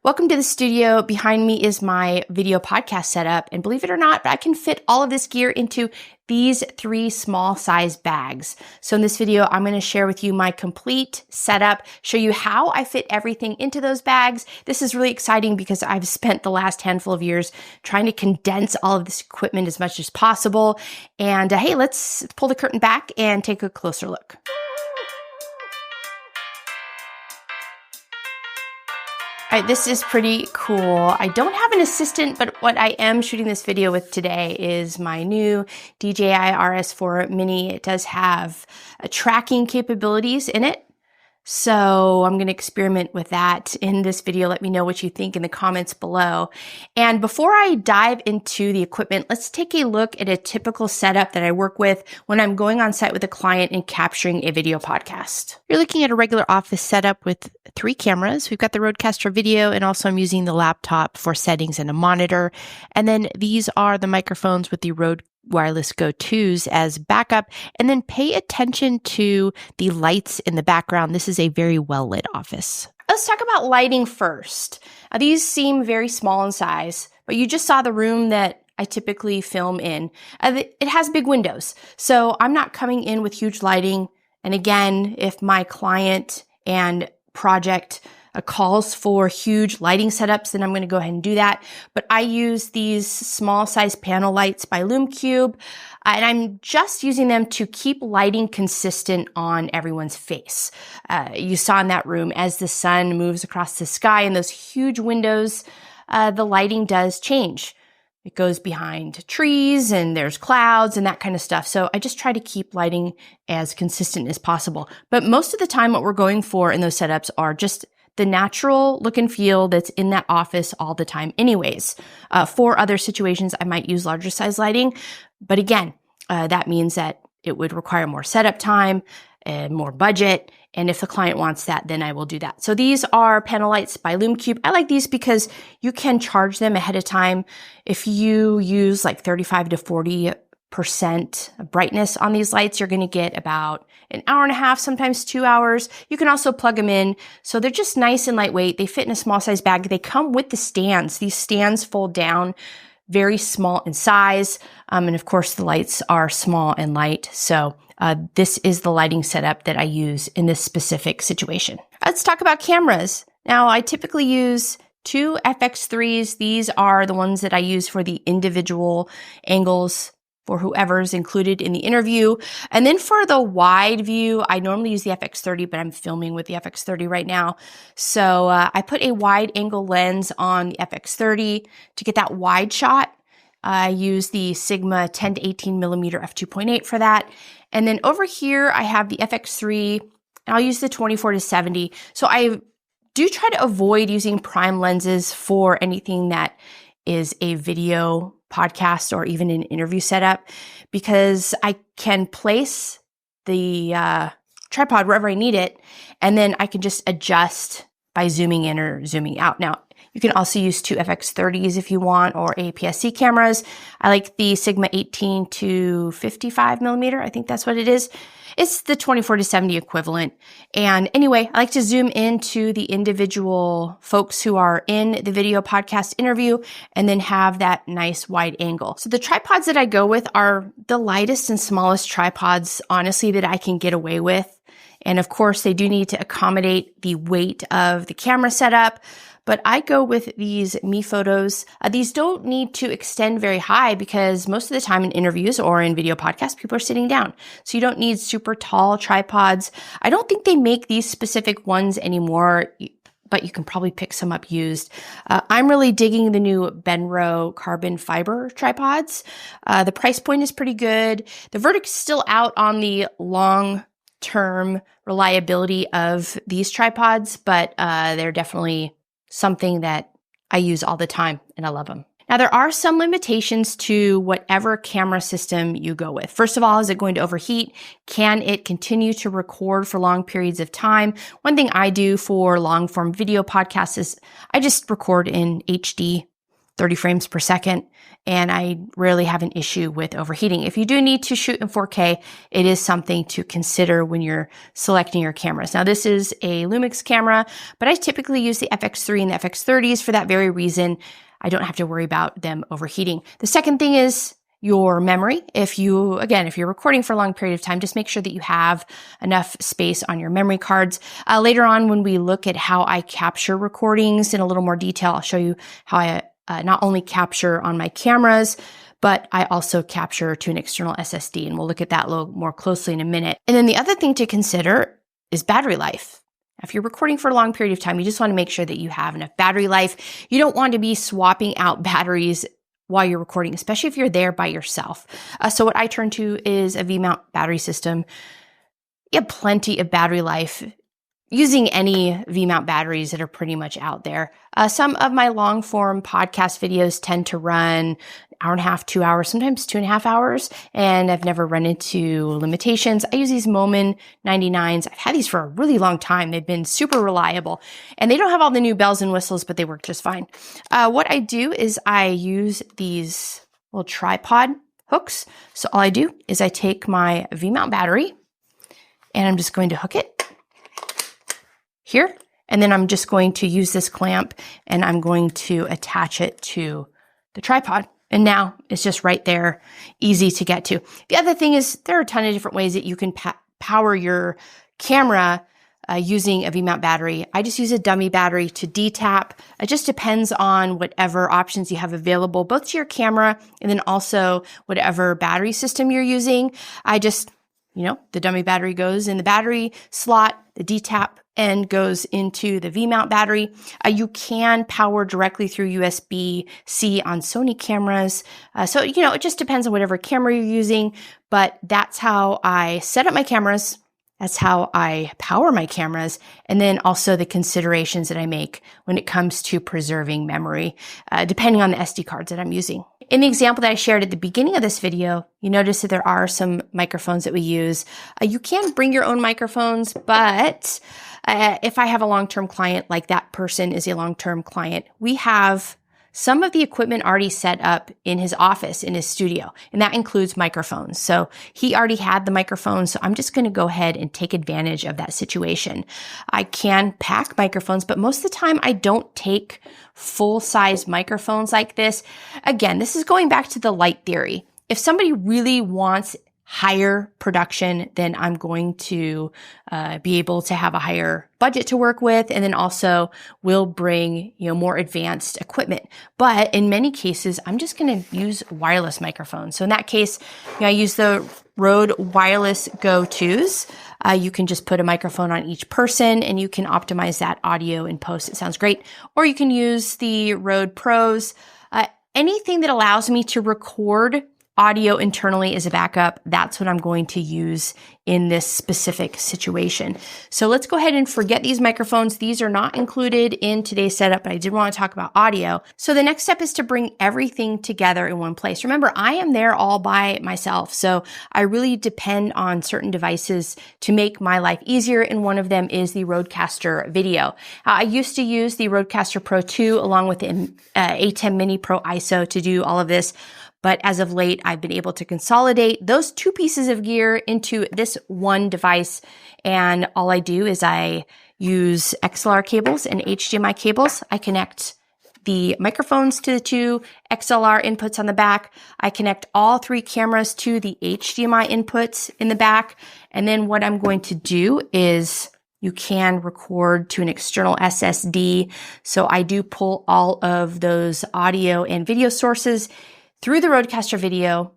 Welcome to the studio. Behind me is my video podcast setup, and believe it or not, I can fit all of this gear into these 3 small size bags. So in this video, I'm going to share with you my complete setup, show you how I fit everything into those bags. This is really exciting because I've spent the last handful of years trying to condense all of this equipment as much as possible. And hey, let's pull the curtain back and take a closer look. All right, this is pretty cool. I don't have an assistant, but what I am shooting this video with today is my new DJI RS4 Mini. It does have tracking capabilities in it. So I'm going to experiment with that in this video. Let me know what you think in the comments below. And before I dive into the equipment, let's take a look at a typical setup that I work with when I'm going on site with a client and capturing a video podcast. You're looking at a regular office setup with 3 cameras. We've got the Rodecaster video, and also I'm using the laptop for settings and a monitor. And then these are the microphones with the Rode Wireless Go 2s as backup, and then pay attention to the lights in the background. This is a very well lit office. Let's talk about lighting first. These seem very small in size, but you just saw the room that I typically film in. It has big windows, so I'm not coming in with huge lighting. And again, if my client and project calls for huge lighting setups, then I'm going to go ahead and do that. But I use these small size panel lights by LumeCube, and I'm just using them to keep lighting consistent on everyone's face. You saw in that room, as the sun moves across the sky and those huge windows, the lighting does change. It goes behind trees and there's clouds and that kind of stuff. So I just try to keep lighting as consistent as possible. But most of the time, what we're going for in those setups are just the natural look and feel that's in that office all the time anyways. For other situations, I might use larger size lighting. But again, that means that it would require more setup time and more budget. And if the client wants that, then I will do that. So these are panel lights by LumeCube. I like these because you can charge them ahead of time. If you use like 35 to 40% brightness on these lights, you're going to get about an hour and a half, sometimes 2 hours. You can also plug them in. So they're just nice and lightweight. They fit in a small size bag. They come with the stands. These stands fold down, very small in size. And of course the lights are small and light. So this is the lighting setup that I use in this specific situation. Let's talk about cameras. Now, I typically use 2 FX3s. These are the ones that I use for the individual angles for whoever's included in the interview. And then for the wide view, I normally use the FX30, but I'm filming with the FX30 right now. So I put a wide angle lens on the FX30 to get that wide shot. I use the Sigma 10 to 18 millimeter f2.8 for that. And then over here, I have the FX3, and I'll use the 24 to 70. So I do try to avoid using prime lenses for anything that is a video podcast or even an interview setup, because I can place the tripod wherever I need it, and then I can just adjust by zooming in or zooming out. Now, you can also use 2 FX30s if you want, or APS-C cameras. I like the Sigma 18 to 55 millimeter. I think that's what it is. It's the 24 to 70 equivalent. And anyway, I like to zoom into the individual folks who are in the video podcast interview and then have that nice wide angle. So the tripods that I go with are the lightest and smallest tripods, honestly, that I can get away with. And of course, they do need to accommodate the weight of the camera setup. But I go with these Mi Photos. These don't need to extend very high because most of the time in interviews or in video podcasts, people are sitting down. So you don't need super tall tripods. I don't think they make these specific ones anymore, but you can probably pick some up used. I'm really digging the new Benro carbon fiber tripods. The price point is pretty good. The verdict's still out on the long-term reliability of these tripods, but they're definitely something that I use all the time, and I love them. Now, there are some limitations to whatever camera system you go with. First of all, is it going to overheat? Can it continue to record for long periods of time? One thing I do for long-form video podcasts is I just record in HD 30 frames per second, and I rarely have an issue with overheating. If you do need to shoot in 4K, it is something to consider when you're selecting your cameras. Now, this is a Lumix camera, but I typically use the FX3 and the FX30s for that very reason. I don't have to worry about them overheating. The second thing is your memory. If you're recording for a long period of time, just make sure that you have enough space on your memory cards. Later on, when we look at how I capture recordings in a little more detail, I'll show you how I not only capture on my cameras, but I also capture to an external SSD, and we'll look at that a little more closely in a minute. And then the other thing to consider is battery life. If you're recording for a long period of time, you just want to make sure that you have enough battery life. You don't want to be swapping out batteries while you're recording, especially if you're there by yourself. So what I turn to is a V-mount battery system. You have plenty of battery life using any V-mount batteries that are pretty much out there. Some of my long-form podcast videos tend to run an hour and a half, 2 hours, sometimes 2.5 hours, and I've never run into limitations. I use these Momin 99s. I've had these for a really long time. They've been super reliable, and they don't have all the new bells and whistles, but they work just fine. What I do is I use these little tripod hooks. So all I do is I take my V-mount battery, and I'm just going to hook it here. And then I'm just going to use this clamp and I'm going to attach it to the tripod. And now it's just right there, easy to get to. The other thing is there are a ton of different ways that you can power your camera using a V-mount battery. I just use a dummy battery to detap. It just depends on whatever options you have available, both to your camera and then also whatever battery system you're using. The dummy battery goes in the battery slot, the detap end goes into the V-mount battery. You can power directly through USB-C on Sony cameras. So it just depends on whatever camera you're using, but that's how I set up my cameras. That's how I power my cameras, and then also the considerations that I make when it comes to preserving memory, depending on the SD cards that I'm using. In the example that I shared at the beginning of this video, you notice that there are some microphones that we use. You can bring your own microphones, but if I have a long-term client, like that person is a long-term client, we have some of the equipment already set up in his office, in his studio, and that includes microphones. So he already had the microphone, so I'm just going to go ahead and take advantage of that situation. I can pack microphones, but most of the time I don't take full-size microphones like this. Again, this is going back to the light theory. If somebody really wants higher production, then I'm going to be able to have a higher budget to work with, and then also will bring more advanced equipment. But in many cases, I'm just going to use wireless microphones. So in that case, I use the Rode Wireless Go 2s. You can just put a microphone on each person, and you can optimize that audio in post. It sounds great. Or you can use the Rode Pros. Anything that allows me to record audio internally as a backup, that's what I'm going to use in this specific situation. So let's go ahead and forget these microphones. These are not included in today's setup, but I did want to talk about audio. So the next step is to bring everything together in one place. Remember, I am there all by myself, so I really depend on certain devices to make my life easier, and one of them is the Rodecaster Video. I used to use the Rodecaster Pro 2 along with the A10 Mini Pro ISO to do all of this. But as of late, I've been able to consolidate those two pieces of gear into this one device. And all I do is I use XLR cables and HDMI cables. I connect the microphones to the two XLR inputs on the back. I connect all three cameras to the HDMI inputs in the back. And then what I'm going to do is you can record to an external SSD. So I do pull all of those audio and video sources through the Rodecaster Video.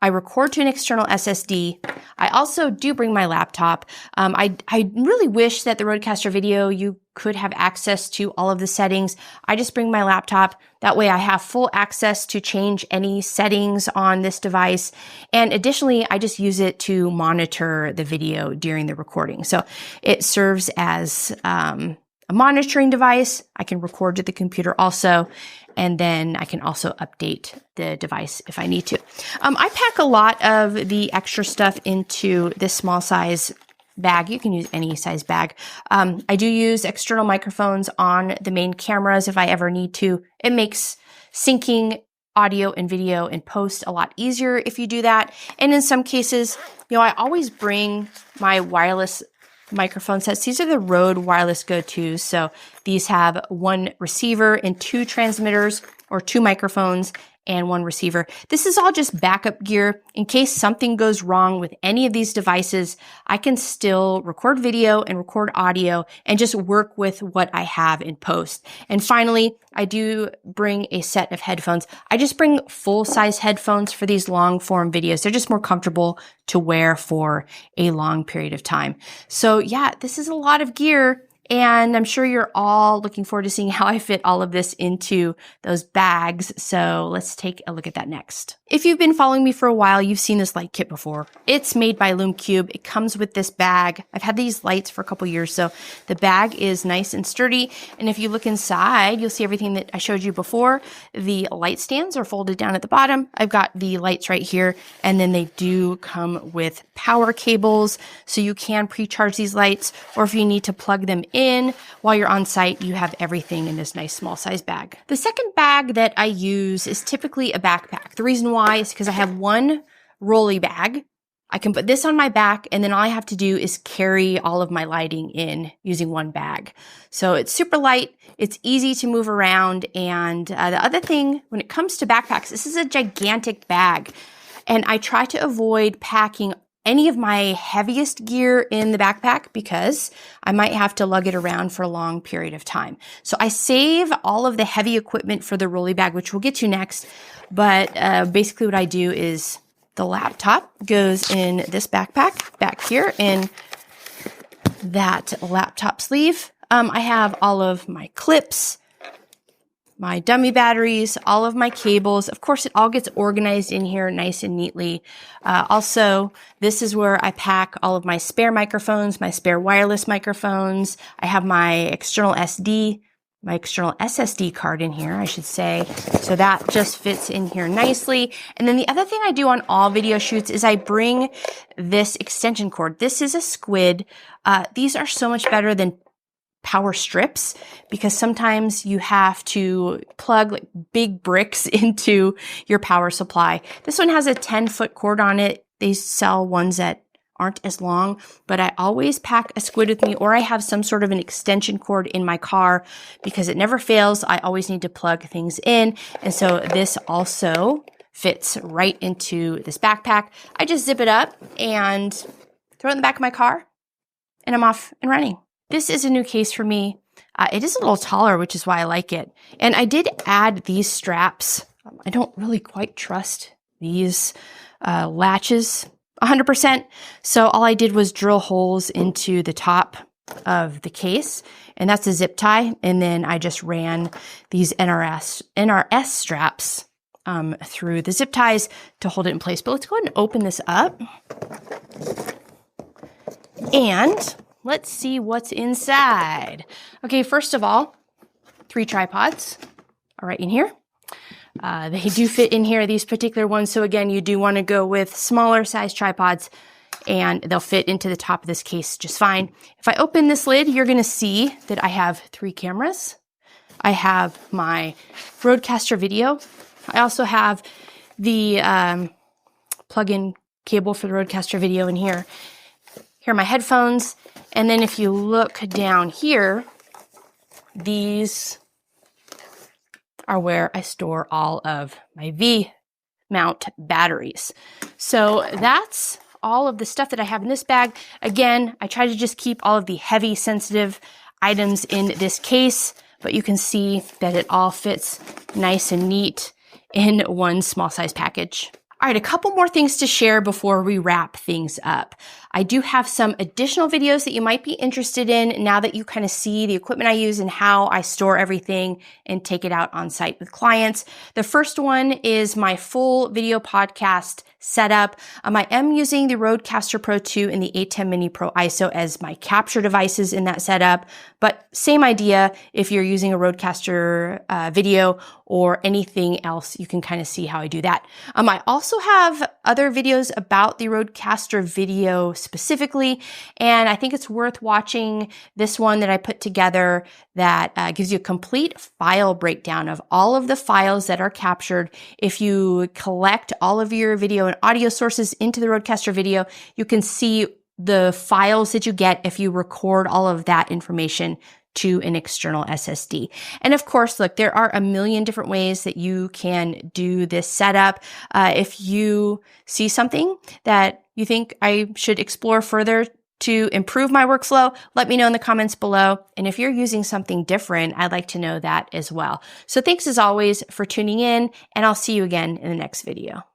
I record to an external SSD. I also do bring my laptop. I really wish that the Rodecaster Video, you could have access to all of the settings. I just bring my laptop. That way I have full access to change any settings on this device. And additionally, I just use it to monitor the video during the recording. So it serves as a monitoring device. I can record to the computer also. And then I can also update the device if I need to. I pack a lot of the extra stuff into this small size bag. You can use any size bag. I do use external microphones on the main cameras if I ever need to. It makes syncing audio and video in post a lot easier if you do that. And in some cases, I always bring my wireless microphone sets. These are the Rode wireless go-tos. So these have one receiver and two transmitters, or two microphones and one receiver. This is all just backup gear. In case something goes wrong with any of these devices, I can still record video and record audio and just work with what I have in post. And finally, I do bring a set of headphones. I just bring full-size headphones for these long-form videos. They're just more comfortable to wear for a long period of time. So yeah, this is a lot of gear. And I'm sure you're all looking forward to seeing how I fit all of this into those bags. So let's take a look at that next. If you've been following me for a while, you've seen this light kit before. It's made by LumeCube. It comes with this bag. I've had these lights for a couple years, so the bag is nice and sturdy. And if you look inside, you'll see everything that I showed you before. The light stands are folded down at the bottom. I've got the lights right here, and then they do come with power cables, so you can pre-charge these lights, or if you need to plug them in while you're on site, you have everything in this nice small size bag. The second bag that I use is typically a backpack. The reason why is because I have one rolly bag. I can put this on my back, and then all I have to do is carry all of my lighting in using one bag. So it's super light, it's easy to move around, and the other thing, when it comes to backpacks, this is a gigantic bag, and I try to avoid packing any of my heaviest gear in the backpack because I might have to lug it around for a long period of time. So I save all of the heavy equipment for the rolly bag, which we'll get to next. But basically what I do is the laptop goes in this backpack back here in that laptop sleeve. I have all of my clips, my dummy batteries, all of my cables. Of course, it all gets organized in here nice and neatly. Also, this is where I pack all of my spare microphones, my spare wireless microphones. I have my external SSD card in here, I should say. So that just fits in here nicely. And then the other thing I do on all video shoots is I bring this extension cord. This is a squid. These are so much better than power strips because sometimes you have to plug like big bricks into your power supply. This one has a 10-foot cord on it. They sell ones that aren't as long, but I always pack a squid with me, or I have some sort of an extension cord in my car because it never fails. I always need to plug things in. And so this also fits right into this backpack. I just zip it up and throw it in the back of my car and I'm off and running. This is a new case for me. It is a little taller, which is why I like it. And I did add these straps. I don't really quite trust these latches 100%. So all I did was drill holes into the top of the case, and that's a zip tie. And then I just ran these NRS straps through the zip ties to hold it in place. But let's go ahead and open this up. And let's see what's inside. Okay, first of all, 3 tripods are right in here. They do fit in here, these particular ones. So again, you do want to go with smaller size tripods and they'll fit into the top of this case just fine. If I open this lid, you're going to see that I have 3 cameras. I have my Rodecaster video. I also have the plug-in cable for the Rodecaster video in here. Here are my headphones. And then if you look down here, these are where I store all of my V-mount batteries. So that's all of the stuff that I have in this bag. Again, I try to just keep all of the heavy sensitive items in this case, but you can see that it all fits nice and neat in one small size package. All right, a couple more things to share before we wrap things up. I do have some additional videos that you might be interested in now that you kind of see the equipment I use and how I store everything and take it out on site with clients. The first one is my full video podcast setup. I am using the Rodecaster Pro 2 and the A10 Mini Pro ISO as my capture devices in that setup, but same idea. If you're using a Rodecaster video or anything else, you can kind of see how I do that. I also have other videos about the Rodecaster video specifically, and I think it's worth watching this one that I put together that gives you a complete file breakdown of all of the files that are captured. If you collect all of your video and audio sources into the Rodecaster video, you can see the files that you get if you record all of that information to an external SSD. And of course, look, there are a million different ways that you can do this setup. If you see something that you think I should explore further to improve my workflow, let me know in the comments below. And if you're using something different, I'd like to know that as well. So thanks as always for tuning in, and I'll see you again in the next video.